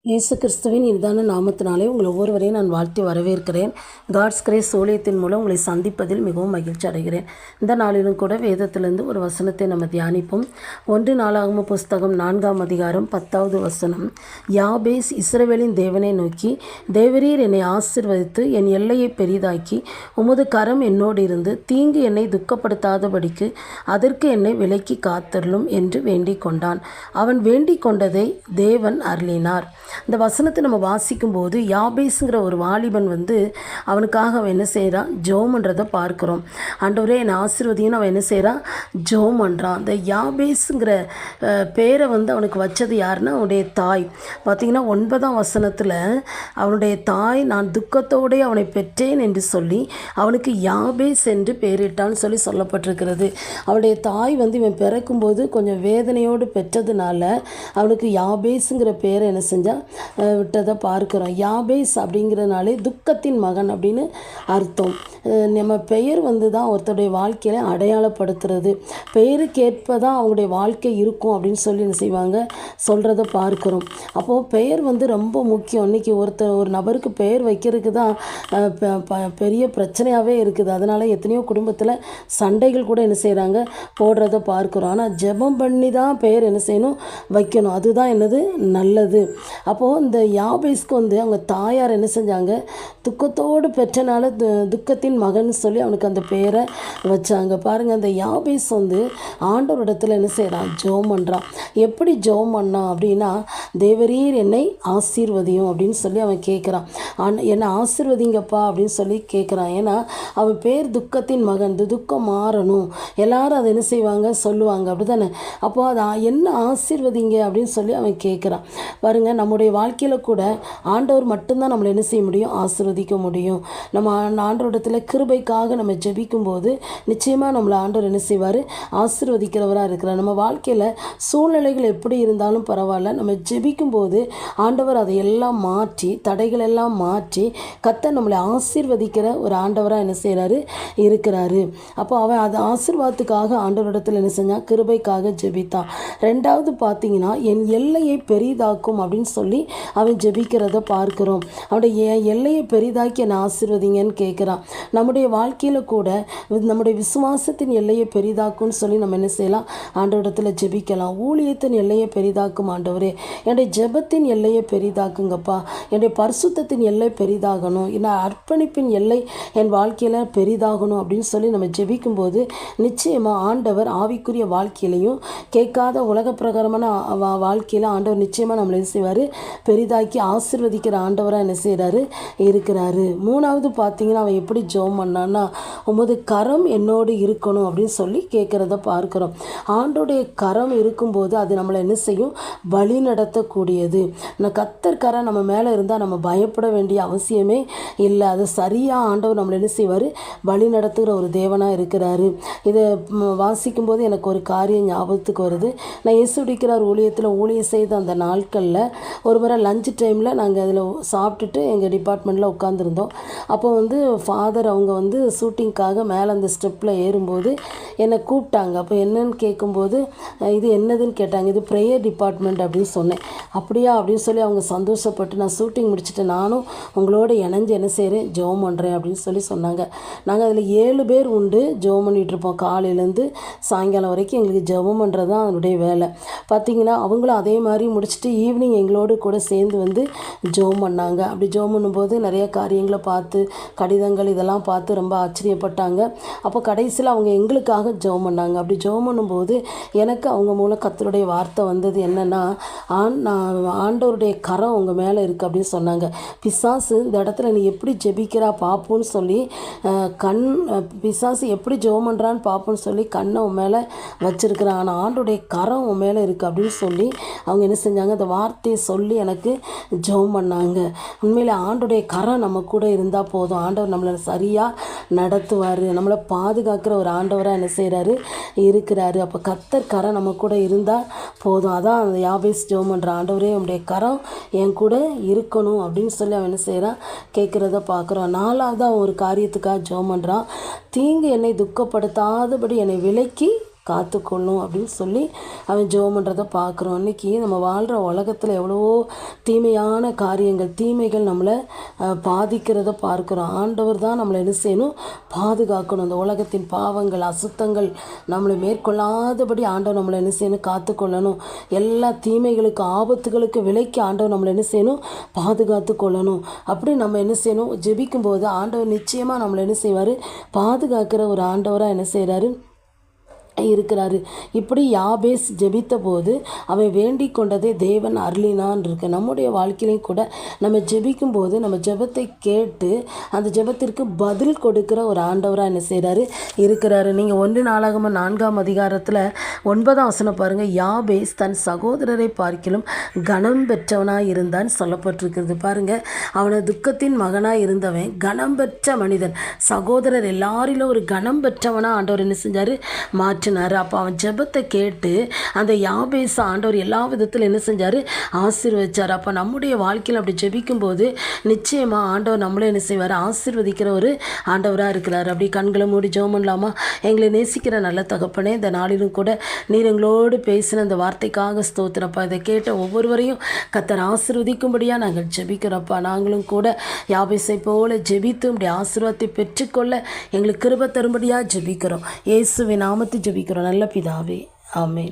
இயேசு கிறிஸ்துவின் இனிதான நாமத்தினாலே உங்கள் ஒவ்வொருவரையும் நான் வாழ்த்தி வரவேற்கிறேன். காட்ஸ் கிரேஸ் ஊழியத்தின் மூலம் உங்களை சந்திப்பதில் மிகவும் மகிழ்ச்சி அடைகிறேன். இந்த நாளிலும் கூட வேதத்திலிருந்து ஒரு வசனத்தை நம்ம தியானிப்போம். 1 நாளாகம புஸ்தகம் 4ஆம் அதிகாரம் 10வது வசனம். யாபேஸ் இஸ்ரவேலின் தேவனை நோக்கி, தேவரீர் என்னை ஆசீர்வதித்து என் எல்லையை பெரிதாக்கி உமது கரம் என்னோடு இருந்து தீங்கு என்னை துக்கப்படுத்தாதபடிக்கு அதற்கு என்னை விலக்கி காத்தருளும் என்று வேண்டிக் கொண்டான். அவன் வேண்டிக் கொண்டதை தேவன் அருளினார். இந்த வசனத்தை நம்ம வாசிக்கும்போது யாபேஸுங்கிற ஒரு வாலிபன் அவனுக்காக அவன் என்ன செய்கிறான், ஜெபம்ன்றதை பார்க்குறோம். ஆண்டவரே என்னை ஆசீர்வதின்னு அவன் என்ன செய்கிறான், ஜெபம் பண்ணுறான். இந்த யாபேஸுங்கிற பேரை அவனுக்கு வச்சது யாருன்னா அவனுடைய தாய். பார்த்திங்கன்னா 9ஆம் வசனத்தில் அவனுடைய தாய் நான் துக்கத்தோடே அவனை பெற்றேன் என்று சொல்லி அவனுக்கு யாபேஸ் என்று பெயரிட்டான்னு சொல்லி சொல்லப்பட்டிருக்கிறது. அவனுடைய தாய் இவன் பிறக்கும்போது கொஞ்சம் வேதனையோடு பெற்றதுனால அவனுக்கு யாபேஸுங்கிற பேரை என்ன செஞ்சால் விட்டதை பார்க்குறோம். யாபேஸ் அப்படிங்கிறதுனாலே துக்கத்தின் மகன் அப்படின்னு அர்த்தம். நம்ம பெயர் தான் ஒருத்தருடைய வாழ்க்கையில் அடையாளப்படுத்துறது. பெயருக்கு ஏற்ப தான் அவங்களுடைய வாழ்க்கை இருக்கும் அப்படின்னு சொல்லி என்ன செய்வாங்க, சொல்கிறத பார்க்குறோம். அப்போது பெயர் ரொம்ப முக்கியம். இன்றைக்கி ஒரு நபருக்கு பெயர் வைக்கிறதுக்கு தான் பெரிய பிரச்சனையாகவே இருக்குது. அதனால் எத்தனையோ குடும்பத்தில் சண்டைகள் கூட என்ன செய்கிறாங்க, போடுறத பார்க்குறோம். ஆனால் ஜெபம் பண்ணி தான் பெயர் என்ன செய்யணும், வைக்கணும். அதுதான் என்னது நல்லது. அப்போது இந்த யாபேஸ்க்கு அவங்க தாயார் என்ன செஞ்சாங்க, துக்கத்தோடு பெற்றனால துக்கத்தின் மகன் சொல்லி அவனுக்கு அந்த பேரை வச்சாங்க. பாருங்கள், அந்த யாபேஸ் ஆண்டவரிடத்தில் என்ன செய்கிறான், ஜெபம் பண்ணுறான். எப்படி ஜெபம் பண்ணான் அப்படின்னா, தேவரீர் என்னை ஆசீர்வதியும் அப்படின்னு சொல்லி அவன் கேட்குறான். என்னை ஆசீர்வதிங்கப்பா அப்படின்னு சொல்லி கேட்குறான். ஏன்னா அவன் பேர் துக்கத்தின் மகன், துக்கம் மாறணும், எல்லாரும் அதை என்ன செய்வாங்க, சொல்லுவாங்க, அப்படி தானே. அப்போது அதை என்ன ஆசீர்வதிங்க அப்படின்னு சொல்லி அவன் கேட்குறான். பாருங்கள், நம்முடைய வாழ்க்கையில் கூட ஆண்டவர் மட்டும்தான் நம்மளை என்ன செய்ய முடியும், ஆசீர்வதிக்க முடியும். நம்ம ஆண்டவரிடத்தில் கிருபைக்காக நம்ம ஜெபிக்கும்போது நிச்சயமாக நம்மளை ஆண்டவர் என்ன செய்வார், ஆசீர்வதிக்கிறவராக இருக்கிறார். நம்ம வாழ்க்கையில் சூழ்நிலைகள் எப்படி இருந்தாலும் பரவாயில்ல, நம்ம ஜெபிக்கும்போது ஆண்டவர் அதையெல்லாம் மாற்றி, தடைகள் எல்லாம் மாற்றி கர்த்தர் நம்மளை ஆசீர்வதிக்கிற ஒரு ஆண்டவராக என்ன செய்கிறாரு, இருக்கிறாரு. அப்போ அவன் அது ஆசீர்வாதத்துக்காக ஆண்டவரிடத்தில் என்ன செஞ்சான், கிருபைக்காக ஜெபித்தான். ரெண்டாவது பார்த்தீங்கன்னா, என் எல்லையை பெரிதாக்கும் அப்படின்னு சொல்லி அவன் ஜெபிக்கிறத பார்க்குறோம். அவனுடைய எல்லையை பெரிதாக்கி என்னை ஆசீர்வதிங்கன்னு கேட்குறான். நம்முடைய வாழ்க்கையில் கூட நம்முடைய விசுவாசத்தின் எல்லையை பெரிதாக்கும்னு சொல்லி நம்ம என்ன செய்யலாம், ஆண்டவரிடத்தில் ஜெபிக்கலாம். ஊழியத்தின் எல்லையை பெரிதாக்கும் ஆண்டவரே, என்னுடைய ஜெபத்தின் எல்லையை பெரிதாக்குங்கப்பா, என்னுடைய பரிசுத்தத்தின் எல்லை பெரிதாகணும், என்ன அர்ப்பணிப்பின் எல்லை என் வாழ்க்கையில் பெரிதாகணும் அப்படின்னு சொல்லி நம்ம ஜெபிக்கும்போது நிச்சயமாக ஆண்டவர் ஆவிக்குரிய வாழ்க்கையிலையும் கேட்காத உலக பிரகாரமான வாழ்க்கையில் ஆண்டவர் நிச்சயமாக நம்மளை என்ன செய்வார், பெரிதாக்கி ஆசீர்வதிக்கிற ஆண்டவராக என்ன செய்கிறாரு, இருக்கிறாரு. மூணாவது பார்த்தீங்கன்னா, அவன் எப்படி ஜெபம் பண்ணான்னா, உமது கரம் என்னோடு இருக்கணும் அப்படின்னு சொல்லி கேட்குறத பார்க்குறோம். ஆண்டோடைய கரம் இருக்கும்போது அது நம்மளை என்ன செய்யும், வழி நடத்தக்கூடியது. கர்த்தர் கரம் நம்ம மேலே இருந்தால் நம்ம பயப்பட வேண்டிய அவசியமே இல்லை. அது சரியாக ஆண்டவர் நம்மளை என்ன செய்வார், வழி நடத்துகிற ஒரு தேவனாக இருக்கிறாரு. இதை வாசிக்கும்போது எனக்கு ஒரு காரியம் ஞாபகத்துக்கு வருது. நான் இயேசுடிக்கிறார் ஊழியம் செய்த அந்த நாட்களில் ஒரு முறை லஞ்ச் டைமில் நாங்கள் அதில் சாப்பிட்டுட்டு எங்கள் டிபார்ட்மெண்ட்டில் உட்காந்துருந்தோம். அப்போ ஃபாதர் அவங்க ஷூட்டிங்க்காக மேலே அந்த ஸ்டெப்பில் ஏறும்போது என்னை கூப்பிட்டாங்க. அப்போ என்னன்னு கேட்கும்போது இது என்னதுன்னு கேட்டாங்க. இது ப்ரேயர் டிபார்ட்மெண்ட் அப்படின்னு சொன்னேன். அப்படியா அப்படின்னு சொல்லி அவங்க சந்தோஷப்பட்டு, நான் ஷூட்டிங் முடிச்சுட்டு நானும் உங்களோட இணைஞ்சு என்ன செய்கிறேன், ஜெபம் பண்ணுறேன் அப்படின்னு சொல்லி சொன்னாங்க. நாங்கள் அதில் 7 பேர் உண்டு, ஜெபம் பண்ணிகிட்ருப்போம். காலையிலேருந்து சாயங்காலம் வரைக்கும் எங்களுக்கு ஜெபம் பண்ணுறது தான் அதனுடைய வேலை. பார்த்திங்கன்னா அவங்களும் அதே மாதிரி முடிச்சுட்டு ஈவினிங் எங்களோடு கூட சேர்ந்து ஜெபம் பண்ணாங்க. அப்படி ஜெபம் பண்ணும்போது நிறைய காரியங்களை பார்த்து, கடிதங்கள் இதெல்லாம் பார்த்து ரொம்ப ஆச்சரியப்பட்டாங்க. அப்போ கடைசியில் அவங்க எங்களுக்காக ஜெபம் பண்ணாங்க. அப்படி ஜெபம் பண்ணும்போது எனக்கு அவங்க மூலம் கர்த்தருடைய வார்த்தை வந்தது என்னென்னா, ஆண்டவருடைய கரம் உங்கள் மேலே இருக்குது அப்படின்னு சொன்னாங்க. பிசாசு இந்த இடத்துல நீ எப்படி ஜெபிக்கிறா பார்ப்போன்னு சொல்லி பிசாசு எப்படி ஜெபம் பண்ணுறான்னு பார்ப்போன்னு சொல்லி கண்ணை உன் மேலே வச்சுருக்கிறான், ஆனால் ஆண்டோடைய கரம் உன் மேலே இருக்குது அப்படின்னு சொல்லி அவங்க என்ன செஞ்சாங்க, அந்த வார்த்தையை சொல்லி எனக்கு ஜெபம் பண்ணாங்க. உண்மையில் ஆண்டோடைய கரம் நம்ம கூட இருந்தால் போதும். ஆண்டவர் நம்மளை சரியாக நடத்துவார், நம்மளை பாதுகாக்கிற ஒரு ஆண்டவராக என்ன செய்கிறாரு, இருக்கிறாரு. அப்போ கர்த்தர் கரம் நம்ம கூட இருந்தால் போதும். அதான் அந்த யாபேஸ் ஜெபம் பண்ணுற, ஆண்டவரே உடைய கரம் என் கூட இருக்கணும் அப்படின்னு சொல்லி அவன் என்ன செய்கிறான், கேட்குறத பார்க்குறோம். நாலாவது அவன் ஒரு காரியத்துக்காக ஜெபம் பண்ணுறான். தீங்கு என்னை துக்கப்படுத்தாதபடி என்னை விலக்கி காத்துக்கொள்ளும் அப்படின்னு சொல்லி அவன் ஜெபம் பண்ணுறதை பார்க்குறோம். இன்றைக்கி நம்ம வாழ்கிற உலகத்தில் எவ்வளவோ தீமையான காரியங்கள், தீமைகள் நம்மளை பாதிக்கிறத பார்க்குறோம். ஆண்டவர் தான் நம்மளை என்ன செய்யணும், பாதுகாக்கணும். அந்த உலகத்தின் பாவங்கள், அசுத்தங்கள் நம்மளை மேற்கொள்ளாதபடி ஆண்டவர் நம்மளை என்ன செய்யணும், காத்துக்கொள்ளணும். எல்லா தீமைகளுக்கு, ஆபத்துகளுக்கு விலைக்கு ஆண்டவர் நம்மளை என்ன செய்யணும், பாதுகாத்து கொள்ளணும். அப்படி நம்ம என்ன செய்யணும், ஜெபிக்கும்போது ஆண்டவர் நிச்சயமாக நம்மளை என்ன செய்வார், பாதுகாக்கிற ஒரு ஆண்டவராக என்ன செய்கிறாரு, இருக்கிறாரு. இப்படி யாபேஸ் ஜெபித்த போது அவன் வேண்டிக் கொண்டதை தேவன் அருளினான் இருக்கு. நம்முடைய வாழ்க்கையிலையும் கூட நம்ம ஜெபிக்கும் போது நம்ம ஜெபத்தை கேட்டு அந்த ஜெபத்திற்கு பதில் கொடுக்கிற ஒரு ஆண்டவராக என்ன செய்கிறாரு, இருக்கிறாரு. நீங்கள் 1 நாளாகமம் 4ஆம் அதிகாரத்தில் 9ஆம் வசனம் பாருங்கள். யாபேஸ் தன் சகோதரரை பார்க்கிலும் கனம் பெற்றவனாக இருந்தான்னு சொல்லப்பட்டிருக்கிறது. பாருங்கள், அவனை துக்கத்தின் மகனாக இருந்தவன் கனம் பெற்ற மனிதன். சகோதரர் எல்லாரிலும் ஒரு கனம் பெற்றவனாக ஆண்டவர் என்ன செஞ்சார், மாற்றினார். அப்போ அவன் ஜெபத்தை கேட்டு அந்த யாபேஸ் ஆண்டவர் எல்லா விதத்தில் என்ன செஞ்சார், ஆசீர்வதிச்சார். அப்போ நம்முடைய வாழ்க்கையில் அப்படி ஜெபிக்கும்போது நிச்சயமாக ஆண்டவர் நம்மளே என்ன செய்வார், ஆசீர்வதிக்கிற ஒரு ஆண்டவராக இருக்கிறார். அப்படி கண்களை மூடி ஜெபம் பண்ணலாமா? எங்களை நேசிக்கிற நல்ல தகப்பனே, இந்த நாளிலும் கூட நீர் எங்களோடு பேசின அந்த வார்த்தைக்காக ஸ்தோத்திரப்பா. இதை கேட்ட ஒவ்வொருவரையும் கர்த்தர் ஆசீர்வதிக்கும்படியாக நாங்கள் ஜெபிக்கிறோப்பா. நாங்களும் கூட யாபேசை போல ஜெபித்து இப்படி ஆசீர்வாதத்தை பெற்றுக்கொள்ள எங்களுக்கு கிருபை தரும்படியாக ஜெபிக்கிறோம். இயேசுவின் நாமத்தில் ஜெபிக்கிறோம் நல்ல பிதாவே, ஆமென்.